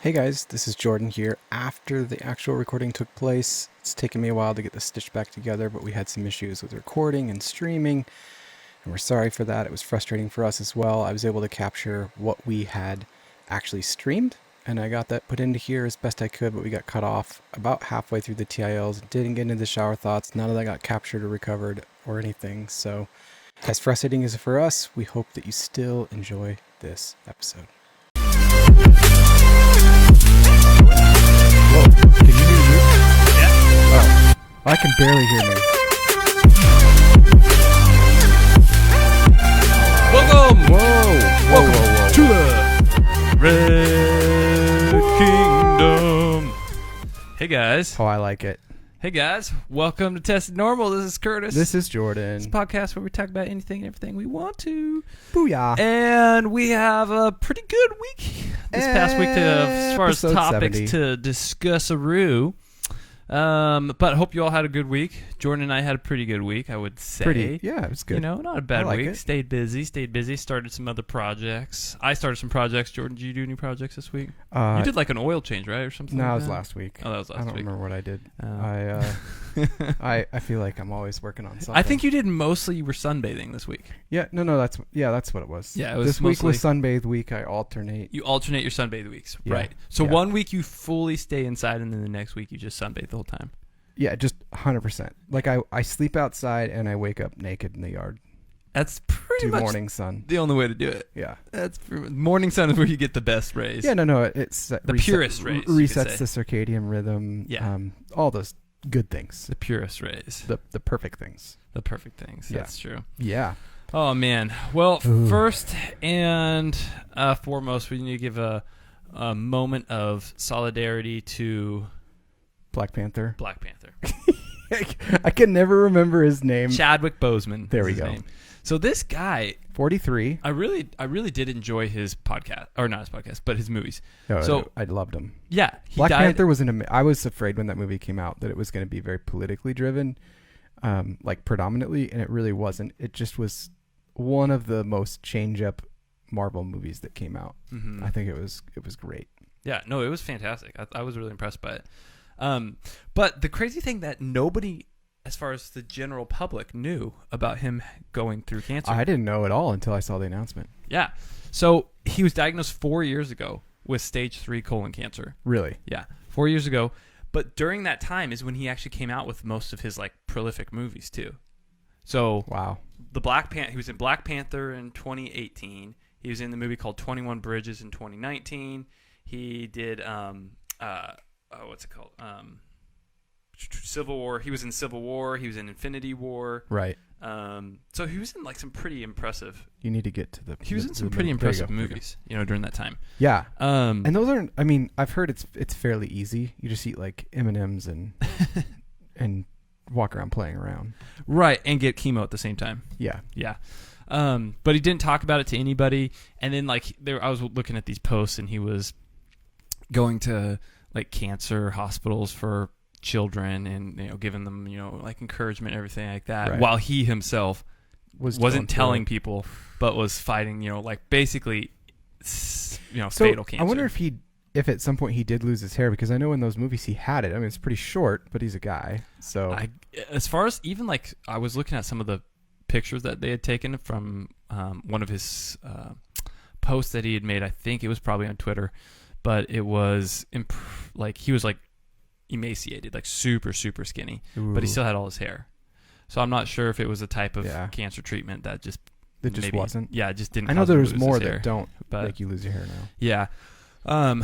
Hey guys, this is Jordan here. After the actual recording took place, it's taken me a while to get this stitched back together, but we had some issues with recording and streaming, and we're sorry for that. It was frustrating for us as well. I was able to capture what we had actually streamed, and I got that put into here as best I could, but we got cut off about halfway through the TILs. Didn't get into the shower thoughts. None of that got captured or recovered or anything. So, as frustrating as it for us, we hope that you still enjoy this episode. Whoa, can you hear me? Yeah. Oh, I can barely hear me. Welcome! Whoa, to the Red Kingdom. Hey guys. Oh, I like it. Hey guys. Welcome to Tested Normal. This is Curtis. This is Jordan. It's a podcast where we talk about anything and everything we want to. Booyah. And we have a pretty good week this past week as far as Episode topics 70. to discuss-a-roo. But hope you all had a good week. Jordan and I had a pretty good week, I would say. Yeah, it was good. You know, not a bad I like week. it. Stayed busy. Started some other projects. I started some projects. Jordan, did you do any projects this week? You did like an oil change, right, or something? No, like it was that? last week. Oh, that was last I don't week. remember what I did. Oh. I feel like I'm always working on something. I think you did mostly. You were sunbathing this week. Yeah, that's what it was. Yeah, it was this week was sunbathe week. I alternate. You alternate your sunbathe weeks, Yeah. right? So Yeah. 1 week you fully stay inside, and then the next week you just sunbathe the whole time. Yeah, just 100%. Like I sleep outside and I wake up naked in the yard. That's pretty Do much morning sun. the only way to do it. Yeah. That's morning sun is where you get the best rays. Yeah, no, it's The purest rays, you could resets say. the circadian rhythm. Yeah. All those good things. The purest rays. The perfect things. The perfect things. Yeah. That's true. Yeah. Oh man. Well, Ooh. first and foremost, we need to give a moment of solidarity to Black Panther. Black Panther. I can never remember his name. Chadwick Boseman. There is we his go. name. So this guy, 43. I really did enjoy his podcast, or not his podcast, but his movies. Oh, So- I loved him. Yeah, he Black died. Panther was I was afraid when that movie came out that it was going to be very politically driven, like predominantly, and it really wasn't. It just was one of the most change-up Marvel movies that came out. Mhm. I think it was great. Yeah, no, it was fantastic. I was really impressed by it. But the crazy thing that nobody, as far as the general public, knew about him going through cancer. I didn't know at all until I saw the announcement. Yeah. So he was diagnosed 4 years ago with stage 3 colon cancer. Really? Yeah, 4 years ago. But during that time is when he actually came out with most of his like prolific movies too. So Wow. he was in Black Panther in 2018. He was in the movie called 21 Bridges in 2019. He did what's it called? Civil War. He was in Civil War. He was in Infinity War. Right. So he was in like some pretty impressive. You need to get to the. He was in some the pretty movie. There you impressive go, there you go. movies, during that time. Yeah. And And those aren't. I mean, I've heard it's fairly easy. You just eat like M&Ms and walk around playing around. right, and get chemo at the same time. Yeah. Yeah. But he didn't talk about it to anybody. And then like I was looking at these posts, and he was going to like cancer hospitals for children and giving them like encouragement and everything like that, Right. while he himself Wasn't wasn't telling people, but was fighting like basically So fatal cancer. I wonder if at some point he did lose his hair, because I know in those movies he had it. I mean, it's pretty short, but he's a guy. So as far as even like I was looking at some of the pictures that they had taken from one of his posts that he had made. I think it was probably on Twitter, but it was like he was like emaciated, like super super skinny, but he Ooh. still had all his hair. So I'm not sure if it was a type of Yeah. cancer treatment that just Maybe wasn't. Yeah, it just didn't. I know cause him to there's lose more his that hair, don't but make you lose your hair now. yeah.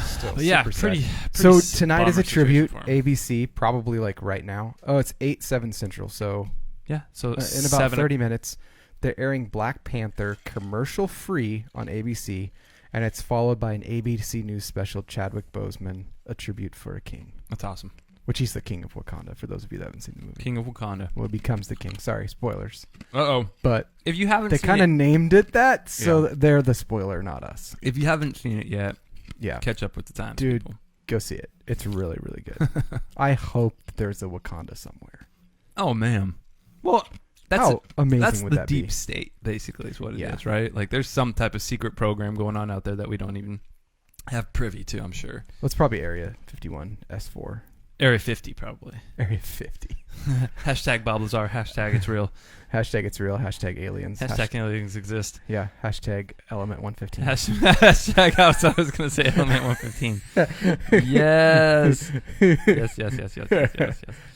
Still, But yeah, super sad. pretty So tonight is a bummer situation tribute. for him. ABC, probably like right now. Oh, it's 8/7 Central. So Yeah, so in about 7 30 minutes, they're airing Black Panther commercial free on ABC, and it's followed by an ABC News special, Chadwick Boseman, a tribute for a king, That's awesome. which he's the king of Wakanda. For those of you that haven't seen the movie, King of Wakanda. well, he becomes the king. Sorry, spoilers. Uh-oh. But If you haven't they seen kind of it, named it that, so Yeah. they're the spoiler, not us. if you haven't seen it yet, Yeah, catch up with the times, Dude. people. go see it. It's really, really good. I hope there's a Wakanda somewhere. Oh man. Well, that's How amazing that's would the that deep be? state, basically, is what it is, Yeah. right? Like, there's some type of secret program going on out there that we don't even have privy to, I'm sure. Well, it's probably Area 51 S4. Area 50, probably. Area 50. Hashtag Bob Lazar. Hashtag it's real. Hashtag it's real. Hashtag aliens. Hashtag aliens exist. Yeah. Hashtag element 115. Hashtag, I was going to say element 115. Yes. Yes.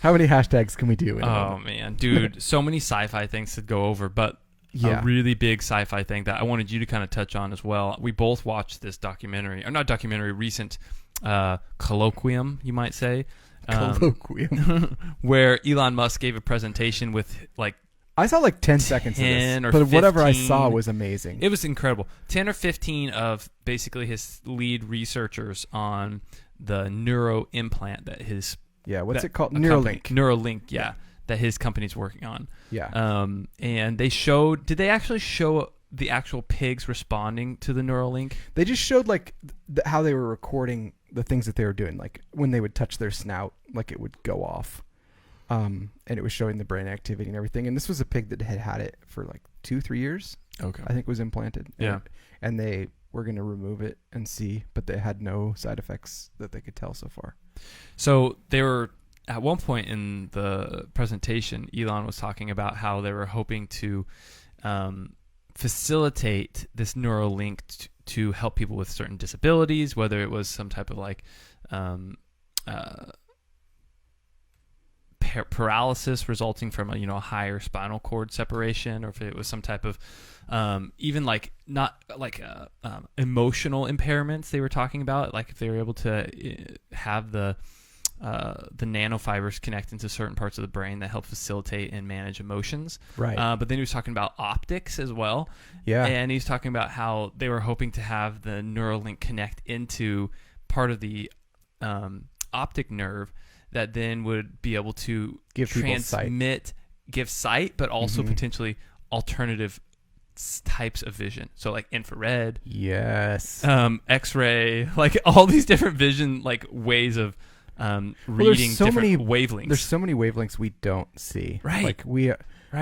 How many hashtags can we do? Oh, man. Dude, so many sci-fi things to go over, but a really big sci-fi thing that I wanted you to kind of touch on as well. We both watched this documentary, or not documentary, recent colloquium, you might say. Colloquium. Where Elon Musk gave a presentation with like I saw like 10 seconds of this, but 15, whatever I saw was amazing. It was incredible. 10 or 15 of basically his lead researchers on the neuro implant that his what's it called? Neuralink. Neuralink, that his company's working on. Yeah. And they showed. Did they actually show the actual pigs responding to the Neuralink? They just showed like how they were recording the things that they were doing, like when they would touch their snout, like it would go off, and it was showing the brain activity and everything. And this was a pig that had it for like 2-3 years. Okay, I think it was implanted. Yeah, and they were going to remove it and see, but they had no side effects that they could tell so far. So they were at one point in the presentation, Elon was talking about how they were hoping to facilitate this Neuralink to help people with certain disabilities, whether it was some type of like paralysis resulting from a higher spinal cord separation, or if it was some type of even like not like emotional impairments they were talking about, like if they were able to have the nanofibers connect into certain parts of the brain that help facilitate and manage emotions. Right. But then he was talking about optics as well. Yeah. And he's talking about how they were hoping to have the Neuralink connect into part of the optic nerve that then would be able to give sight, but also potentially alternative types of vision. So like infrared. Yes. X-ray, like all these different vision like ways of reading different wavelengths. There's so many wavelengths we don't see. Right. Like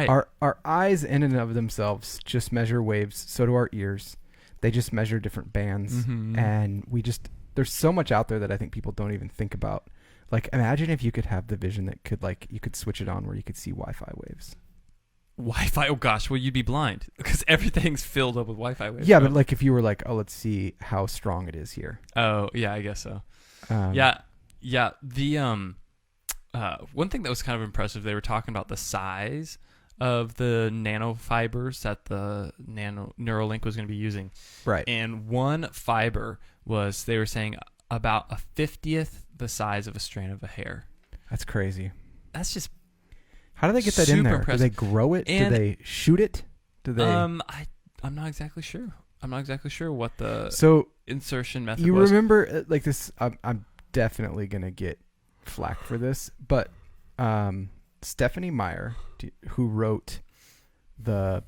our eyes in and of themselves just measure waves. So do our ears. They just measure different bands. Mm-hmm. And there's so much out there that I think people don't even think about. Like imagine if you could have the vision that could you could switch it on where you could see Wi-Fi waves. Wi-Fi? Oh gosh, well you'd be blind because everything's filled up with Wi-Fi waves. Yeah, but like if you were like, oh, let's see how strong it is here. Oh yeah, I guess so. Yeah. The one thing that was kind of impressive, they were talking about the size of the nanofibers that the Neuralink was going to be using. Right. And one fiber was, they were saying, about a 50th the size of a strand of a hair. That's crazy. That's just how do they get that in there? Impressive. Do they grow it? And, do they shoot it? Do they? I'm not exactly sure. I'm not exactly sure what the insertion method was. You remember like this? I'm definitely gonna get flack for this, but Stephanie Meyer, who wrote the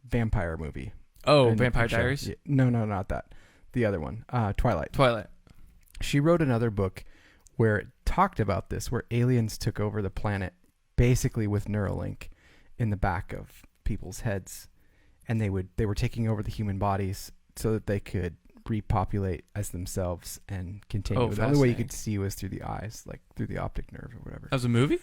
vampire movie. Oh, Vampire Diaries? Yeah, no, not that. The other one, Twilight. She wrote another book where it talked about this, where aliens took over the planet basically with Neuralink in the back of people's heads, and they were taking over the human bodies so that they could repopulate as themselves and continue. The only way you could see was through the eyes, like through the optic nerve or whatever. That was a movie?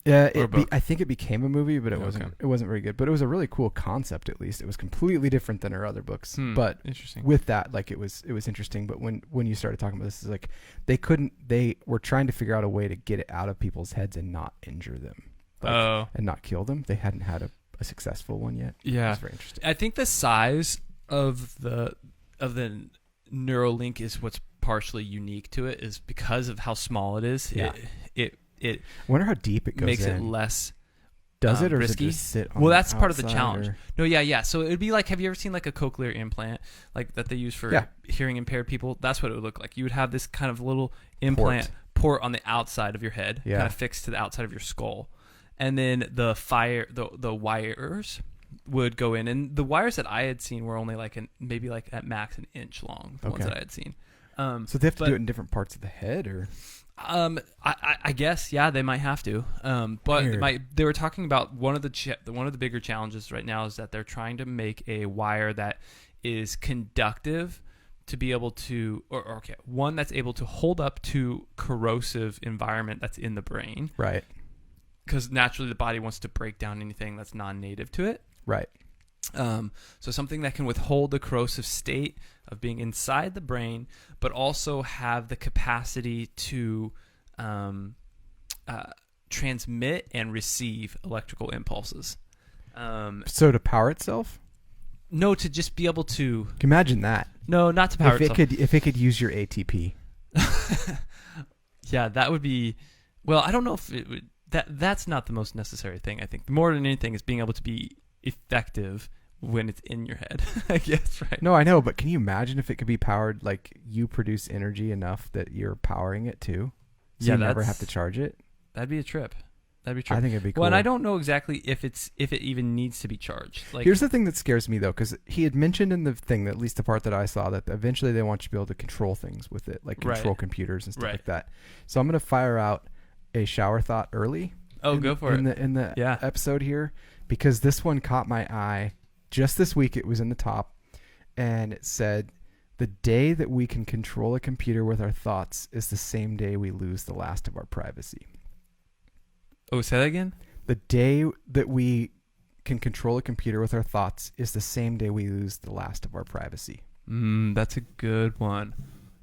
Yeah, I think it became a movie, but it wasn't. It wasn't very good. But it was a really cool concept. At least it was completely different than her other books. But interesting. With that, like it was interesting. But when you started talking about this, it's like they were trying to figure out a way to get it out of people's heads and not injure them, and not kill them. They hadn't had a successful one yet. Yeah, it was very interesting. I think the size of the Neuralink is what's partially unique to it, is because of how small it is. Yeah. It I wonder how deep it goes. Makes in. it less. Does it or risky? Does it just sit on well, that's part of the outside, challenge. or? No, yeah. So it would be like, have you ever seen like a cochlear implant, like that they use for hearing impaired people? That's what it would look like. You would have this kind of little implant port on the outside of your head, kind of fixed to the outside of your skull, and then the wires would go in, and the wires that I had seen were only like maybe like at max an inch long. The ones that I had seen. So they have to do it in different parts of the head, or? I guess they might have to. But they were talking about one of the bigger challenges right now is that they're trying to make a wire that is conductive to be able to, or okay, one that's able to hold up to corrosive environment that's in the brain. Right. Because naturally the body wants to break down anything that's non-native to it. Right. So something that can withhold the corrosive state of being inside the brain, but also have the capacity to transmit and receive electrical impulses. So to power itself? No, to just be able to. Imagine that. No, not to power itself. If it could use your ATP. Yeah, that would be. Well, I don't know if it would. That's not the most necessary thing. I think more than anything is being able to be effective when it's in your head. I guess, right? No, I know, but can you imagine if it could be powered, like you produce energy enough that you're powering it too? So you never have to charge it? That'd be a trip. I think it'd be cool. Well, and I don't know exactly if it even needs to be charged. Like, here's the thing that scares me though, because he had mentioned in the thing, at least the part that I saw, that eventually they want you to be able to control things with it, like control computers and stuff like that. So I'm going to fire out a shower thought early. Oh, go for it. In the episode here, because this one caught my eye. Just this week, it was in the top, and it said, "The day that we can control a computer with our thoughts is the same day we lose the last of our privacy." Oh, say that again? The day that we can control a computer with our thoughts is the same day we lose the last of our privacy. That's a good one.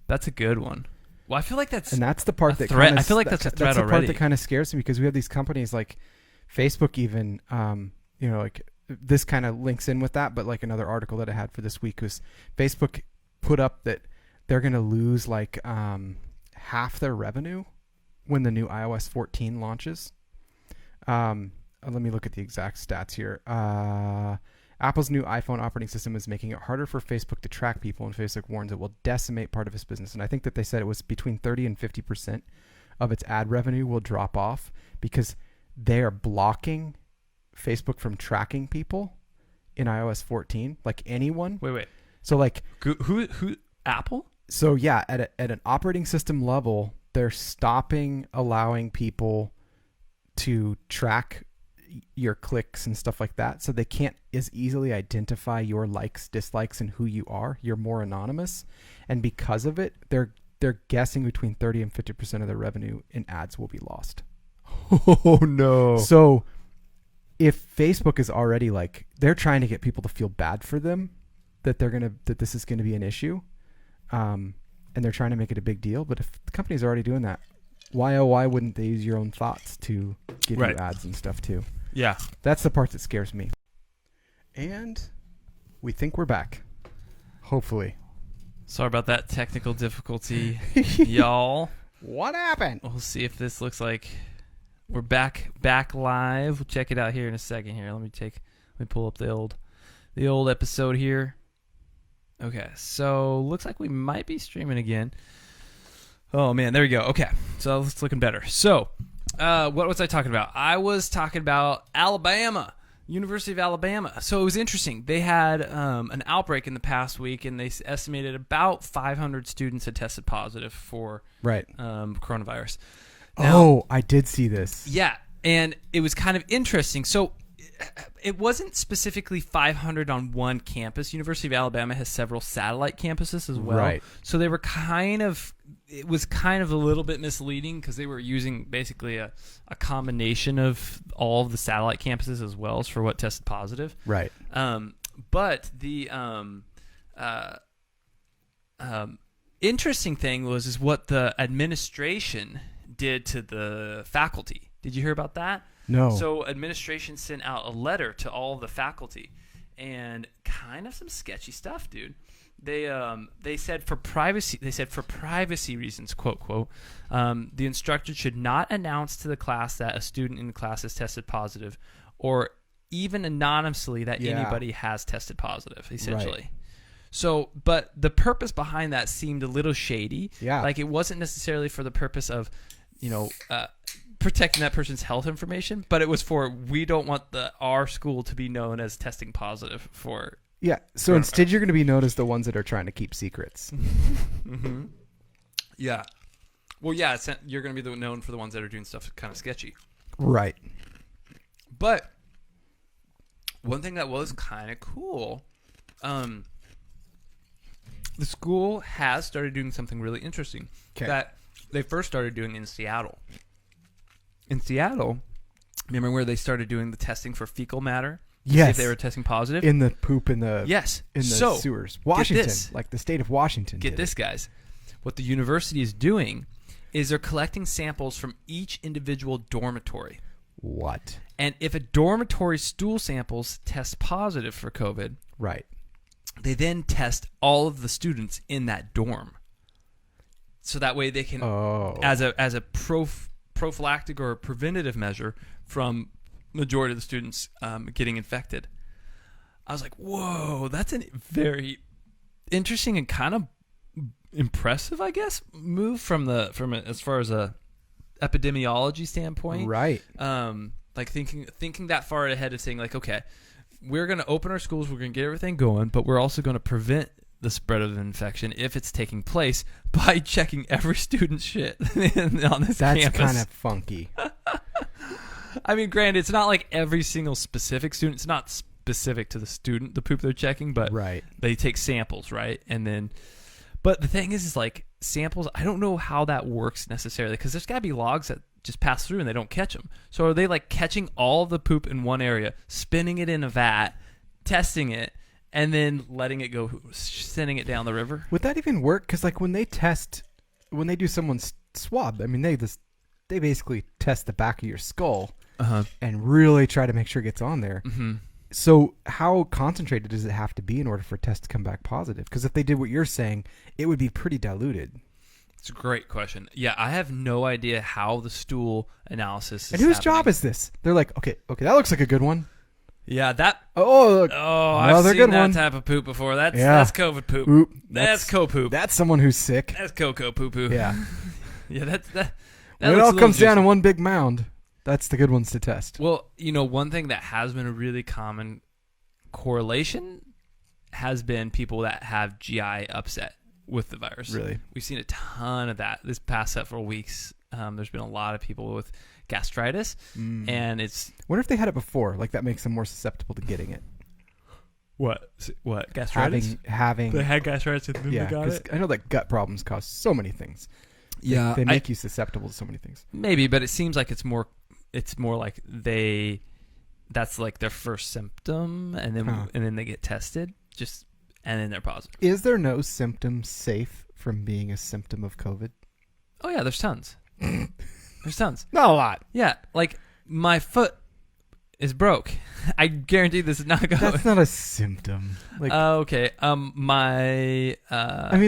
Well, I feel like that's the part that threat. I feel like that's a threat already. That's the part that kind of scares me, because we have these companies like Facebook, even, like this kind of links in with that. But like another article that I had for this week was Facebook put up that they're going to lose like half their revenue when the new iOS 14 launches. Let me look at the exact stats here. Apple's new iPhone operating system is making it harder for Facebook to track people, and Facebook warns it will decimate part of its business. And I think that they said it was between 30 and 50% of its ad revenue will drop off because they are blocking Facebook from tracking people in iOS 14, like anyone. Wait. So like who Apple? So yeah, at an operating system level, they're stopping allowing people to track your clicks and stuff like that, so they can't as easily identify your likes, dislikes, and who you are. You're more anonymous, and because of it, they're guessing between 30 and 50% of their revenue in ads will be lost. Oh no. So if Facebook is already like, they're trying to get people to feel bad for them, that this is gonna be an issue, and they're trying to make it a big deal. But if the company's already doing that, why wouldn't they use your own thoughts to give you ads and stuff too? Yeah. That's the part that scares me. And we think we're back. Hopefully. Sorry about that technical difficulty, y'all. What happened? We'll see if this looks like we're back live. We'll check it out here in a second here. Let me pull up the old episode here. Okay, so looks like we might be streaming again. Oh man, there we go. Okay, so it's looking better. So, what was I talking about? I was talking about Alabama, University of Alabama. So it was interesting. They had an outbreak in the past week, and they estimated about 500 students had tested positive for coronavirus. Now, I did see this. Yeah, and it was kind of interesting. So it wasn't specifically 500 on one campus. University of Alabama has several satellite campuses as well. Right. So they were it was kind of a little bit misleading because they were using basically a combination of all of the satellite campuses as well as for what tested positive. Right. But the interesting thing is what the administration did to the faculty. Did you hear about that? No. So administration sent out a letter to all of the faculty, and kind of some sketchy stuff, dude. They said for privacy reasons, quote, the instructor should not announce to the class that a student in the class has tested positive, or even anonymously that anybody has tested positive, essentially. Right. So, but the purpose behind that seemed a little shady. Yeah. Like it wasn't necessarily for the purpose of, protecting that person's health information, but it was for, we don't want our school to be known as testing positive for. Yeah. So instead, you're going to be known as the ones that are trying to keep secrets. Mm-hmm. Yeah. Well, yeah, you're going to be known for the ones that are doing stuff kind of sketchy. Right. But one thing that was kind of cool, the school has started doing something really interesting that they first started doing in Seattle. In Seattle, remember where they started doing the testing for fecal matter? To see if they were testing positive? In the poop in the in the So, sewers. Washington, this. like the state of Washington. Get this, guys. What the university is doing is they're collecting samples from each individual dormitory. What? And if a dormitory stool samples test positive for COVID, right, they then test all of the students in that dorm. So that way they can, as a prophylactic or preventative measure from majority of the students getting infected. I was like, whoa, that's a very interesting and kind of impressive, I guess, move from as far as a epidemiology standpoint. Right. Like thinking that far ahead of saying like, okay, we're going to open our schools, we're going to get everything going, but we're also going to prevent the spread of the infection if it's taking place by checking every student's shit on this campus. That's kind of funky. I mean, granted, it's not like every single specific student. It's not specific to the student, the poop they're checking, but they take samples, right? And then, but the thing is like samples, I don't know how that works necessarily because there's got to be logs that just pass through and they don't catch them. So are they like catching all the poop in one area, spinning it in a vat, testing it, and then letting it go, sending it down the river? Would that even work? Because like when they do someone's swab, I mean, they basically test the back of your skull and really try to make sure it gets on there. Mm-hmm. So how concentrated does it have to be in order for a test to come back positive? Because if they did what you're saying, it would be pretty diluted. It's a great question. Yeah, I have no idea how the stool analysis is And whose happening. job is this? They're like, okay, that looks like a good one. Yeah, that. Look, I've seen good that one. type of poop before. That's COVID poop. Oop, that's co-poop. That's someone who's sick. That's cocoa poo-poo. Yeah. Yeah, that when it all comes down in one big mound, that's the good ones to test. Well, one thing that has been a really common correlation has been people that have GI upset with the virus. Really? We've seen a ton of that this past several weeks. There's been a lot of people with gastritis, and it's... What if they had it before? Like, that makes them more susceptible to getting it. What? Gastritis? Having they had gastritis and then they got it? I know that gut problems cause so many things. Yeah. They make you susceptible to so many things. Maybe, but it seems like it's more like that's like their first symptom, and then they get tested, and then they're positive. Is there no symptom safe from being a symptom of COVID? Oh yeah, there's tons. There's tons. Not a lot. Yeah, like my foot is broke. I guarantee this is not going. That's not a symptom. Like, okay. I mean,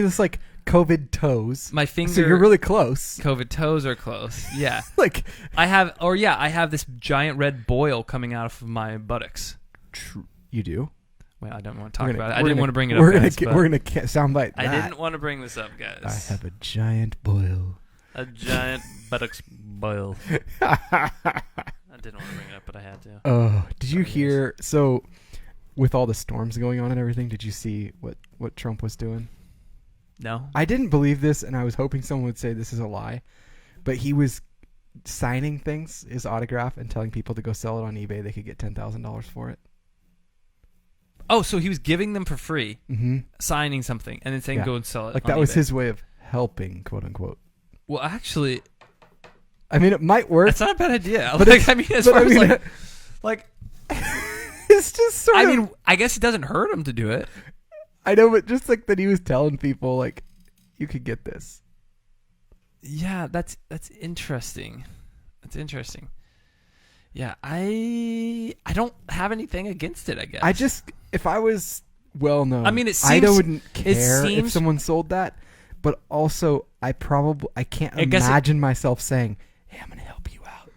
it's like COVID toes. My finger. So you're really close. COVID toes are close. Yeah. Like I have this giant red boil coming out of my buttocks. You do? Well, I don't want to talk about it. I didn't want to bring it up, guys. We're going to soundbite that. I didn't want to bring this up, guys. I have a giant boil. A giant buttocks boil. I didn't want to bring it up, but I had to. Oh, did you hear? So, with all the storms going on and everything, did you see what Trump was doing? No. I didn't believe this, and I was hoping someone would say this is a lie. But he was signing things, his autograph, and telling people to go sell it on eBay. They could get $10,000 for it. Oh, so he was giving them for free, signing something, and then saying go and sell it. Like that was his way of helping, quote unquote. Well, actually, I mean, it might work. That's not a bad idea. But like, I mean, as far as like, it's just sort of. I mean, I guess it doesn't hurt him to do it. I know, but just like that, he was telling people like, you could get this. Yeah, that's interesting. That's interesting. Yeah, I don't have anything against it, I guess. If I was well known, I mean, I wouldn't care if someone sold that, but also I can't imagine myself saying, hey, I'm going to help you out.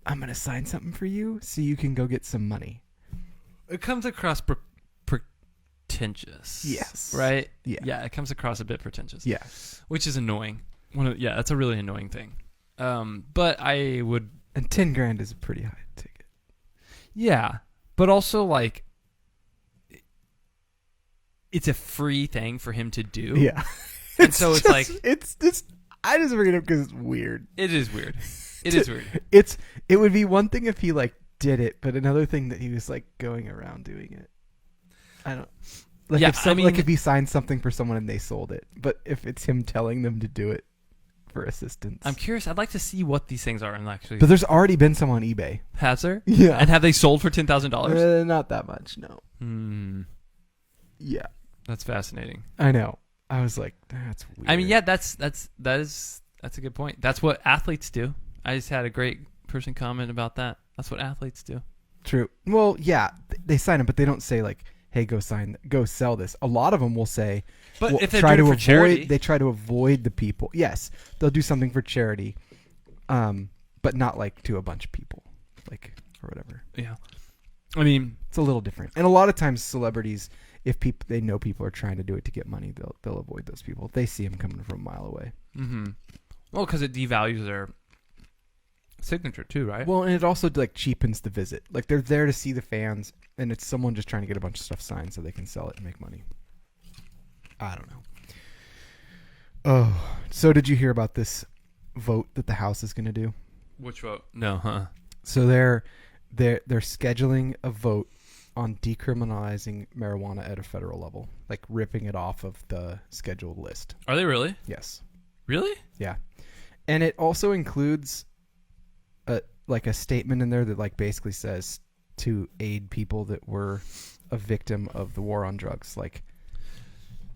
I'm going to sign something for you so you can go get some money. It comes across pretentious. Yes. Right? Yeah. Yeah, it comes across a bit pretentious. Yeah. Which is annoying. That's a really annoying thing. But I would... And $10,000 is a pretty high ticket. Yeah, but also like it's a free thing for him to do. Yeah, and so it's like it's just I just bring it up because it's weird. It is weird. It is weird. It would be one thing if he like did it, but another thing that he was like going around doing it. I don't. Like Yeah, if I mean, like if he signed something for someone and they sold it, but if it's him telling them to do it for assistance. I'm curious. I'd like to see what these things are and actually. But there's already been some on eBay. Has there? Yeah. And have they sold for $10,000? Not that much, no. Yeah. That's fascinating. I know. I was like, that's weird. I mean, yeah, that's a good point. That's what athletes do. I just had a great person comment about that. That's what athletes do. True. Well, yeah, they sign them, but they don't say like, "Hey, go sell this." A lot of them will say, But well, if they're doing it for charity, they try to avoid the people. Yes, they'll do something for charity, but not like to a bunch of people, like or whatever. Yeah, I mean, it's a little different. And a lot of times, celebrities, if they know people are trying to do it to get money, they'll avoid those people. If they see them coming from a mile away. Mm-hmm. Well, because it devalues their signature too, right? Well, and it also like cheapens the visit. Like they're there to see the fans, and it's someone just trying to get a bunch of stuff signed so they can sell it and make money. I don't know. Oh, so did you hear about this vote that the House is going to do? Which vote? No, huh? So they're scheduling a vote on decriminalizing marijuana at a federal level, like ripping it off of the scheduled list. Are they really? Yes. Really? Yeah. And it also includes a statement in there that like basically says to aid people that were a victim of the war on drugs, like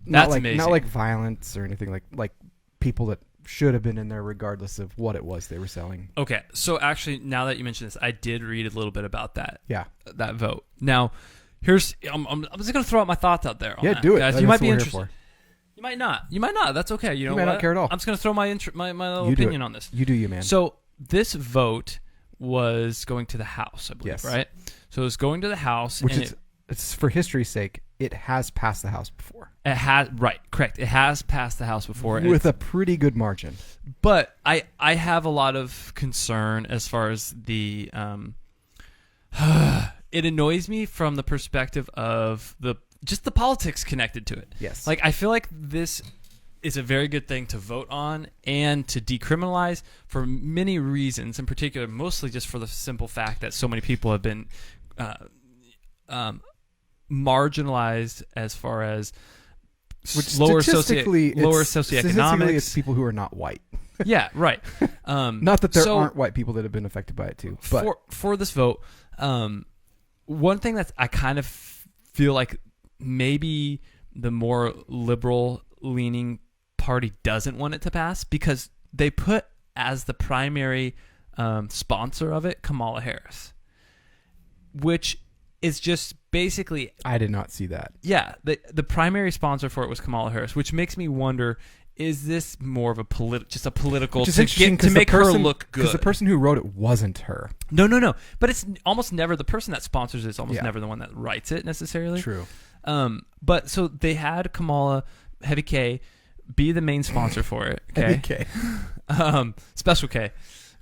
that's amazing. Not like violence or anything, like people that should have been in there regardless of what it was they were selling. Okay, so actually, now that you mention this, I did read a little bit about that. Yeah, that vote. Now, I'm just going to throw out my thoughts out there. On that, do it, guys. You might be interested. You might not. You might not. That's okay. You know might what? not care at all. I'm just going to throw my little opinion on this. You do you, man. So this vote was going to the House, I believe, yes. right? So it was going to the House, which is it's for history's sake. It has passed the House before. It has, right? Correct. It has passed the House before with a pretty good margin. But I have a lot of concern as far as the it annoys me from the perspective of the politics connected to it. Yes. Like I feel like this is a very good thing to vote on and to decriminalize for many reasons, in particular, mostly just for the simple fact that so many people have been marginalized as far as lower socioeconomics. It's people who are not white. Yeah, right. Not that there aren't white people that have been affected by it too. But for this vote, one thing that I kind of feel like maybe the more liberal-leaning party doesn't want it to pass because they put as the primary sponsor of it Kamala Harris, which is just basically... I did not see that. Yeah, the primary sponsor for it was Kamala Harris, which makes me wonder, is this more of a political to make her look good? Because the person who wrote it wasn't her. No. But it's almost never the person that sponsors it is almost never the one that writes it necessarily. True. But so they had Kamala, Heavy K, be the main sponsor for it. Okay. Heavy K. Special K.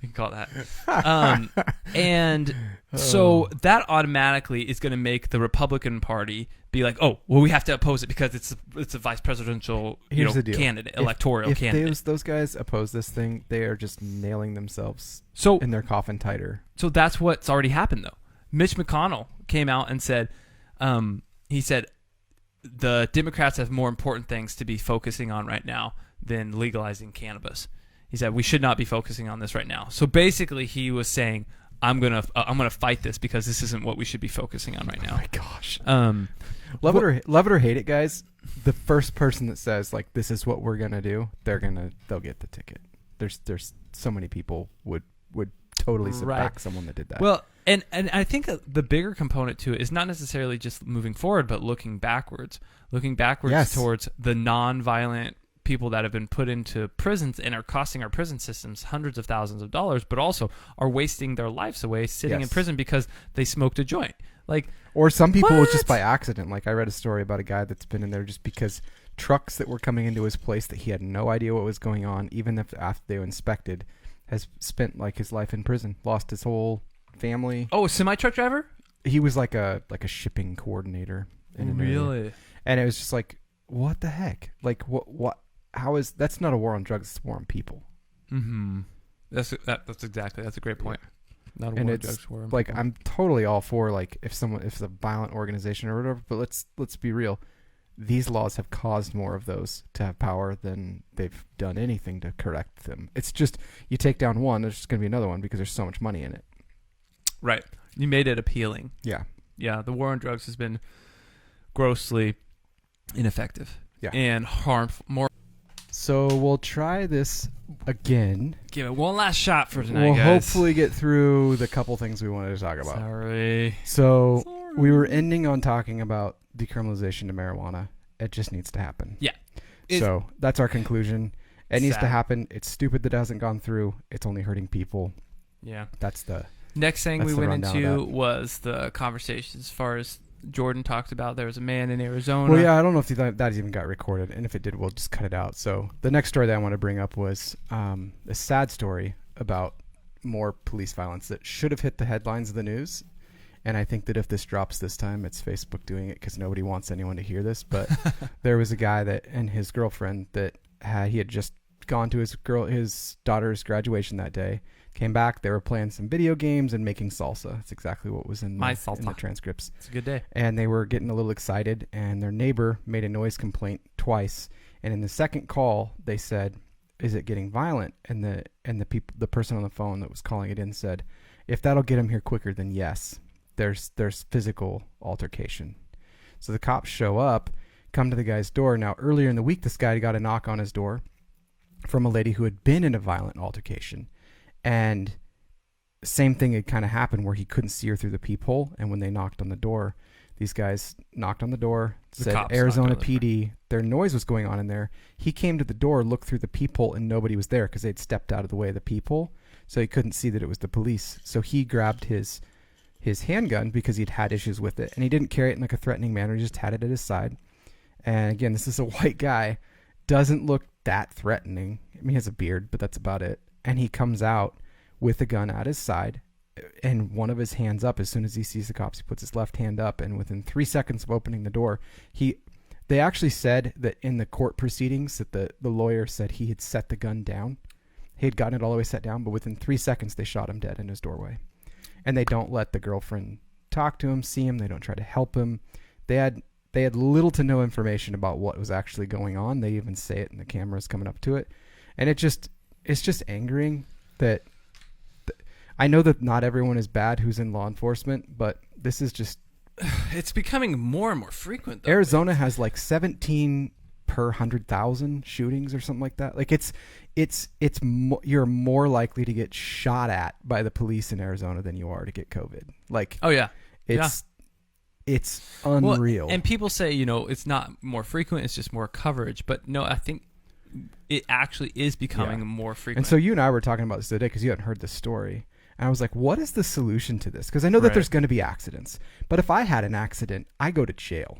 We can call it that. And so that automatically is going to make the Republican Party be like, oh, well, we have to oppose it because it's a vice presidential candidate, electoral candidate. If those guys oppose this thing, they are just nailing themselves in their coffin tighter. So that's what's already happened, though. Mitch McConnell came out and said, he said, the Democrats have more important things to be focusing on right now than legalizing cannabis. He said we should not be focusing on this right now. So basically, he was saying, "I'm gonna fight this because this isn't what we should be focusing on right now." Oh my gosh! Love it or hate it, guys. The first person that says like this is what we're gonna do, they'll get the ticket. There's so many people would totally back someone that did that. Well, and I think the bigger component to it is not necessarily just moving forward, but looking backwards towards the non-violent people that have been put into prisons and are costing our prison systems hundreds of thousands of dollars, but also are wasting their lives away sitting in prison because they smoked a joint. Or some people it's just by accident. Like I read a story about a guy that's been in there just because trucks that were coming into his place that he had no idea what was going on, even if after they were inspected, has spent like his life in prison, lost his whole family. Oh, a semi-truck driver? He was like a shipping coordinator in an area. And it was just like, what the heck? Like what how is that's not a war on drugs, it's a war on people. Mm-hmm. That's a great point. Not a war on drugs, war on like people. I'm totally all for like if it's a violent organization or whatever, but let's be real. these laws have caused more of those to have power than they've done anything to correct them. It's just, you take down one, there's just going to be another one because there's so much money in it. Right. You made it appealing. Yeah. Yeah, the war on drugs has been grossly ineffective. Yeah. And harmful. So we'll try this again. Give it one last shot for tonight, We'll guys. hopefully get through the couple things we wanted to talk about. Sorry. So we were ending on talking about decriminalization of marijuana. It just needs to happen. Yeah. So that's our conclusion. It needs to sad. happen. It's stupid that it hasn't gone through. It's only hurting people. Yeah. That's the Next thing that's we the went rundown into of that. was the conversation as far as Jordan talked about. There was a man in Arizona. Well, yeah, I don't know if that even got recorded, and if it did, we'll just cut it out. So the next story that I want to bring up was a sad story about more police violence that should have hit the headlines of the news. And I think that if this drops this time, it's Facebook doing it because nobody wants anyone to hear this. But there was a guy that and his girlfriend that he had just gone to his daughter's graduation that day. Came back, they were playing some video games and making salsa. That's exactly what was in the transcripts. It's a good day. And they were getting a little excited, and their neighbor made a noise complaint twice. And in the second call, they said, "Is it getting violent?" And the person on the phone that was calling it in said, "If that'll get him here quicker, then yes. There's physical altercation." So the cops show up, come to the guy's door. Now, earlier in the week, this guy got a knock on his door from a lady who had been in a violent altercation. And same thing had kind of happened where he couldn't see her through the peephole. And when they knocked on the door, these guys knocked on the door, said Arizona PD. Their noise was going on in there. He came to the door, looked through the peephole, and nobody was there because they'd stepped out of the way of the peephole. So he couldn't see that it was the police. So he grabbed his handgun because he'd had issues with it. And he didn't carry it in like a threatening manner. He just had it at his side. And again, this is a white guy. Doesn't look that threatening. I mean, he has a beard, but that's about it. And he comes out with a gun at his side and one of his hands up. As soon as he sees the cops, he puts his left hand up. And within 3 seconds of opening the door, they actually said that in the court proceedings that the lawyer said he had set the gun down. He had gotten it all the way set down, but within 3 seconds, they shot him dead in his doorway. And they don't let the girlfriend talk to him, see him. They don't try to help him. They had little to no information about what was actually going on. They even say it, and the camera's coming up to it. And it's just angering that I know that not everyone is bad who's in law enforcement, but this is just... It's becoming more and more frequent, though. Arizona has like 17 per 100,000 shootings or something like that. Like you're more likely to get shot at by the police in Arizona than you are to get COVID. Like, oh yeah, it's unreal. Well, and people say, it's not more frequent, it's just more coverage. But no, I think it actually is becoming more frequent. And so you and I were talking about this today because you hadn't heard the story. And I was like, what is the solution to this? Because I know that there's going to be accidents. But if I had an accident, I go to jail.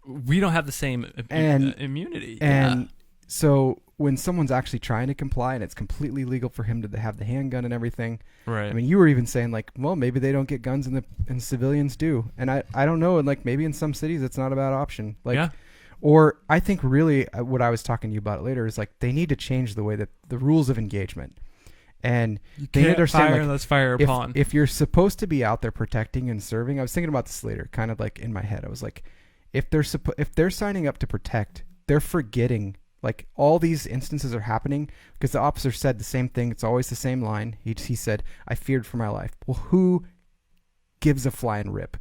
We don't have the same immunity. And so when someone's actually trying to comply and it's completely legal for him to have the handgun and everything. Right. I mean, you were even saying like, well, maybe they don't get guns and civilians do. And I don't know. And like maybe in some cities it's not a bad option. Like, or I think really what I was talking to you about later is like they need to change the way that the rules of engagement. And you they can't understand fire like, unless fire upon. If you're supposed to be out there protecting and serving, I was thinking about this later, kind of like in my head. I was like, if they're signing up to protect, they're forgetting like all these instances are happening because the officer said the same thing. It's always the same line. He said, "I feared for my life." Well, who gives a flying rip?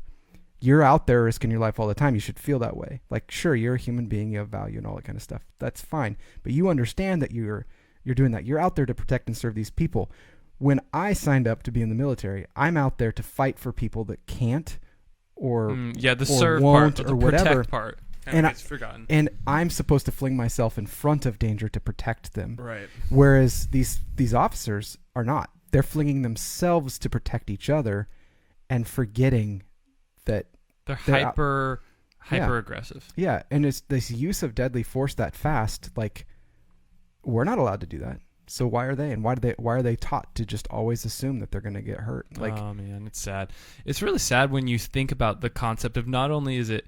You're out there risking your life all the time. You should feel that way. Like, sure, you're a human being, you have value and all that kind of stuff. That's fine. But you understand that you're doing that. You're out there to protect and serve these people. When I signed up to be in the military, I'm out there to fight for people that can't or serve won't part, or the whatever. Protect part. And it's forgotten. And I'm supposed to fling myself in front of danger to protect them. Right. Whereas these officers are not. They're flinging themselves to protect each other and forgetting that they're hyper aggressive. Yeah, and it's this use of deadly force that fast. Like, we're not allowed to do that. So why are they? And why are they taught to just always assume that they're going to get hurt? Like, oh man, it's sad. It's really sad when you think about the concept of not only is it,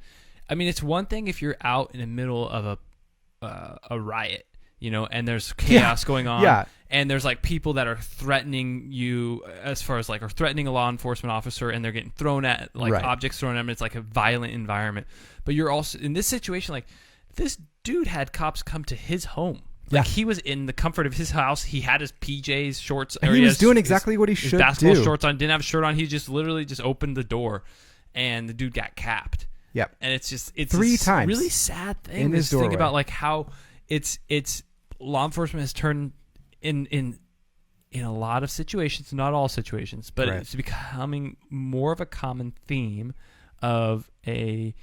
I mean, it's one thing if you're out in the middle of a riot and there's chaos going on. Yeah. And there's like people that are threatening you as far as like, or threatening a law enforcement officer, and they're getting thrown at, like objects thrown at them. It's like a violent environment. But you're also in this situation, like this dude had cops come to his home. Like he was in the comfort of his house. He had his PJs, shorts. And he was doing exactly what he should do. Basketball shorts on, didn't have a shirt on. He just literally just opened the door, and the dude got capped. Yep. And it's 3 times. Really sad thing. In his doorway. Think about like how it's law enforcement has turned in a lot of situations, not all situations, but it's becoming more of a common theme of a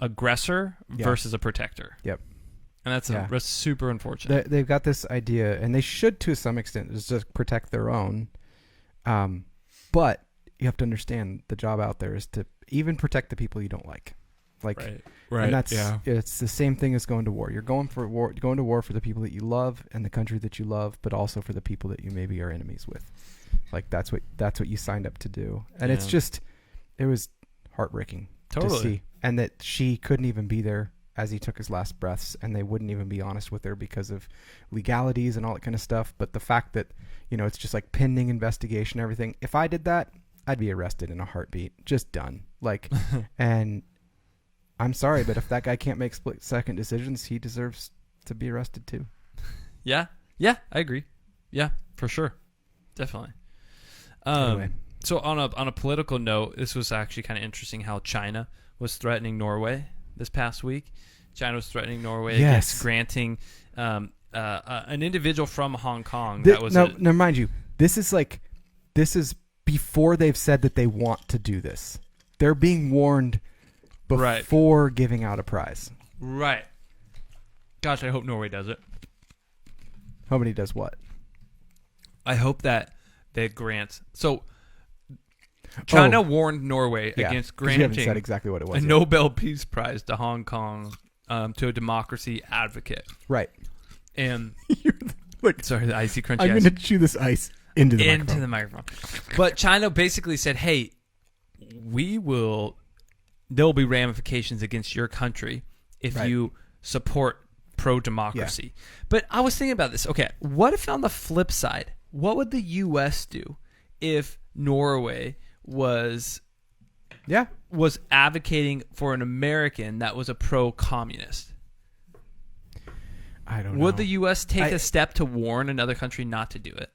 aggressor versus a protector. Yep. And that's super unfortunate. They've got this idea, and they should to some extent, is just protect their own. But you have to understand the job out there is to even protect the people you don't like. Right. And that's it's the same thing as going to war. You're going to war for the people that you love and the country that you love, but also for the people that you maybe are enemies with. Like that's what you signed up to do. And it was heartbreaking to see. And that she couldn't even be there as he took his last breaths, and they wouldn't even be honest with her because of legalities and all that kind of stuff. But the fact that, it's just like pending investigation, everything. If I did that, I'd be arrested in a heartbeat, just done. Like, and I'm sorry, but if that guy can't make split-second decisions, he deserves to be arrested too. Yeah, I agree. Yeah, for sure, definitely. Anyway. So on a political note, this was actually kind of interesting how China was threatening Norway this past week. China was threatening Norway against granting an individual from Hong Kong. Now, mind you, this is before they've said that they want to do this. They're being warned before giving out a prize. Right. Gosh, I hope Norway does it. Nobody does what? I hope that they grant. So China warned Norway against granting you haven't said exactly what it was a Nobel Peace Prize to Hong Kong, to a democracy advocate. Right. And sorry, the icy crunchy I'm going to chew this ice into the microphone. But China basically said, hey, there'll be ramifications against your country if you support pro-democracy. But I was thinking about this. Okay, what if on the flip side, what would the U.S. do if Norway was advocating for an American that was a pro-communist? I don't know. Would the U.S. take a step to warn another country not to do it?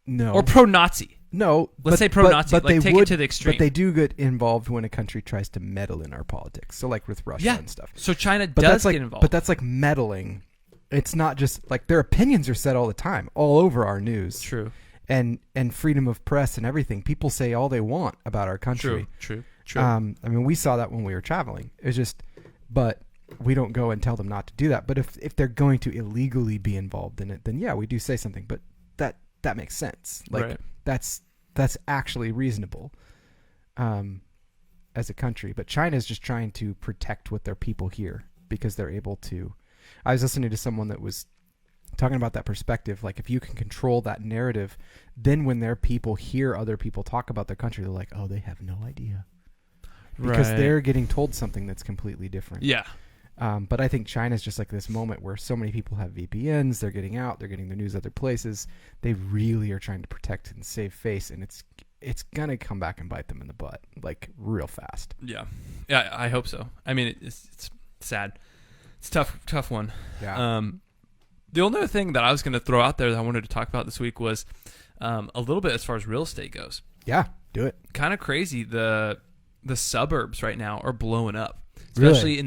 No. Or pro-Nazi? No. Let's say pro-Nazi. But take it to the extreme. But they do get involved when a country tries to meddle in our politics. So like with Russia and stuff. So China does get involved. But that's like meddling. It's not just like their opinions are said all the time, all over our news. True. And freedom of press and everything. People say all they want about our country. True. I mean, we saw that when we were traveling. It's just, but we don't go and tell them not to do that. But if they're going to illegally be involved in it, then we do say something. But that makes sense. Like that's actually reasonable as a country. But China is just trying to protect what their people here because they're able to. I was listening to someone that was talking about that perspective. Like if you can control that narrative, then when their people hear other people talk about their country, they're like, oh, they have no idea. Because they're getting told something that's completely different. Yeah. But I think China's just like this moment where so many people have VPNs. They're getting out. They're getting their news other places. They really are trying to protect and save face, and it's gonna come back and bite them in the butt like real fast. Yeah, I hope so. I mean, it's sad. It's a tough one. Yeah. The only other thing that I was going to throw out there that I wanted to talk about this week was a little bit as far as real estate goes. Yeah, do it. Kind of crazy. The suburbs right now are blowing up, especially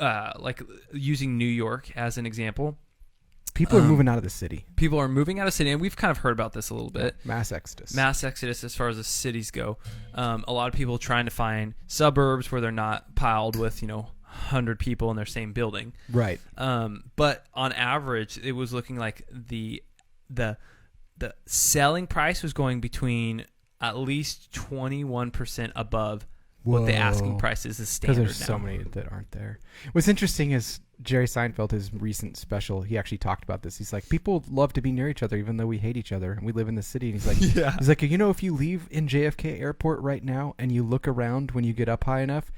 like using New York as an example. People are moving out of the city. People are moving out of city, and we've kind of heard about this a little bit. Mass exodus as far as the cities go. A lot of people trying to find suburbs where they're not piled with 100 people in their same building. Right. But on average, it was looking like the selling price was going between at least 21% above what the asking price is standard now. Because there's so many that aren't there. What's interesting is Jerry Seinfeld, his recent special, he actually talked about this. He's like, people love to be near each other even though we hate each other and we live in the city. And he's like, he's like, if you leave in JFK Airport right now and you look around when you get up high enough,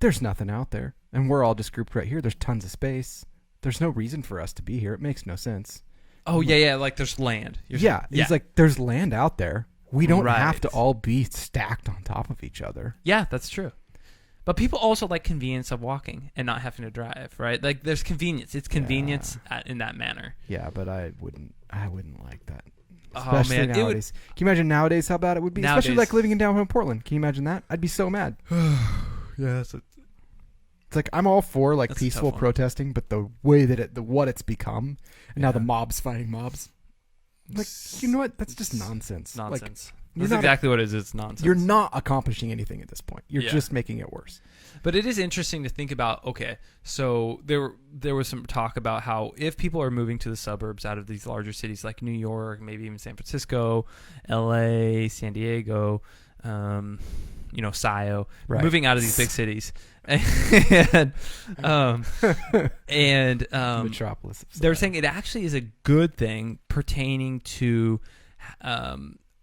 there's nothing out there. And we're all just grouped right here. There's tons of space. There's no reason for us to be here. It makes no sense. Oh, yeah, like there's land. He's like, there's land out there. We don't Right. have to all be stacked on top of each other. Yeah, that's true. But people also like convenience of walking and not having to drive, right? Like there's convenience. It's convenience in that manner. Yeah, but I wouldn't like that. Oh, Especially man, nowadays. Can you imagine nowadays how bad it would be? Nowadays. Especially like living in downtown Portland. Can you imagine that? I'd be so mad. Yeah, It's like I'm all for like That's a peaceful tough one. protesting, but the way that what it's become, and now Yeah. the mobs fighting mobs. Like, you know what? That's just nonsense. Nonsense. You're That's not- exactly what it is. It's nonsense. You're not accomplishing anything at this point. You're Yeah. just making it worse. But it is interesting to think about, okay, so there was some talk about how if people are moving to the suburbs out of these larger cities like New York, maybe even San Francisco, LA, San Diego, SIO, Right. moving out of these big cities. and Metropolis. of they're style. saying it actually is a good thing pertaining to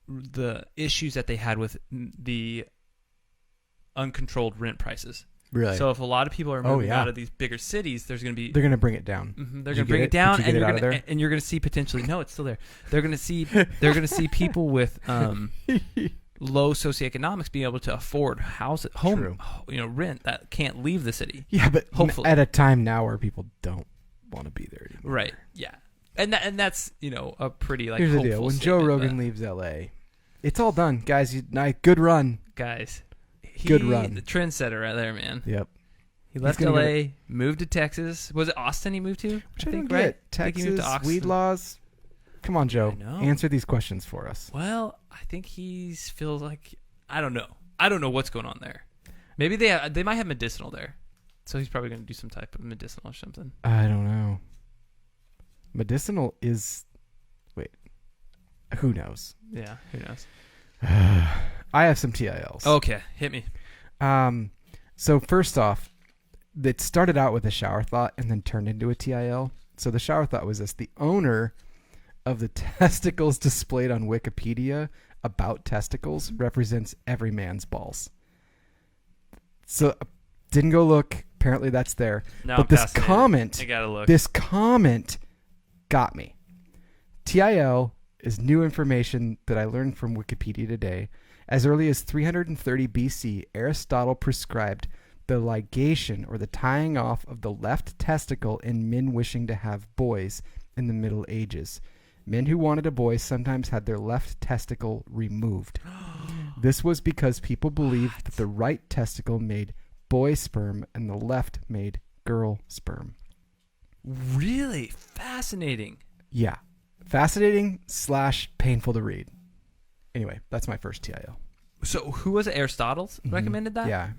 the issues that they had with the uncontrolled rent prices. Really. So if a lot of people are Oh, moving yeah. out of these bigger cities, there's going to be They're gonna bring it down. they're Did you going to bring get it down, Did you and get you're it out going of to and you're going to see potentially it's still there. They're going to see people with low socioeconomics being able to afford True. rent that can't leave the city. Yeah, but Hopefully. at a time now where people don't want to be there anymore. Right. Yeah. And that's a pretty like Here's the hopeful deal: when Joe statement, Rogan but leaves LA, it's all done, guys. Good run. guys, Good run. the trendsetter right there, man. Yep. He left gonna LA, moved to Texas. Was it Austin he moved to? Which I think, don't right? get. I think he moved Texas to weed Austin. laws. Come on, Joe. I know. Answer these questions for us. Well, I think he feels like I don't know. I don't know what's going on there. Maybe they might have medicinal there, so he's probably going to do some type of medicinal or something. I don't know. Medicinal is. Wait. Who knows? Yeah, who knows? I have some TILs. Okay, hit me. So first off, it started out with a shower thought and then turned into a TIL. So the shower thought was this: the owner of the testicles displayed on Wikipedia about testicles represents every man's balls. So didn't go look. Apparently that's there. Now But I'm this fascinated. comment, I gotta look. this comment got me. TIL is new information that I learned from Wikipedia today. As early as 330 BC, Aristotle prescribed the ligation, or the tying off of the left testicle in men wishing to have boys in the Middle Ages. Men who wanted a boy sometimes had their left testicle removed. This was because people believed that the right testicle made boy sperm and the left made girl sperm. Really fascinating. Yeah. Fascinating / painful to read. Anyway, that's my first TIL. So who was it? Aristotle recommended that? Yeah.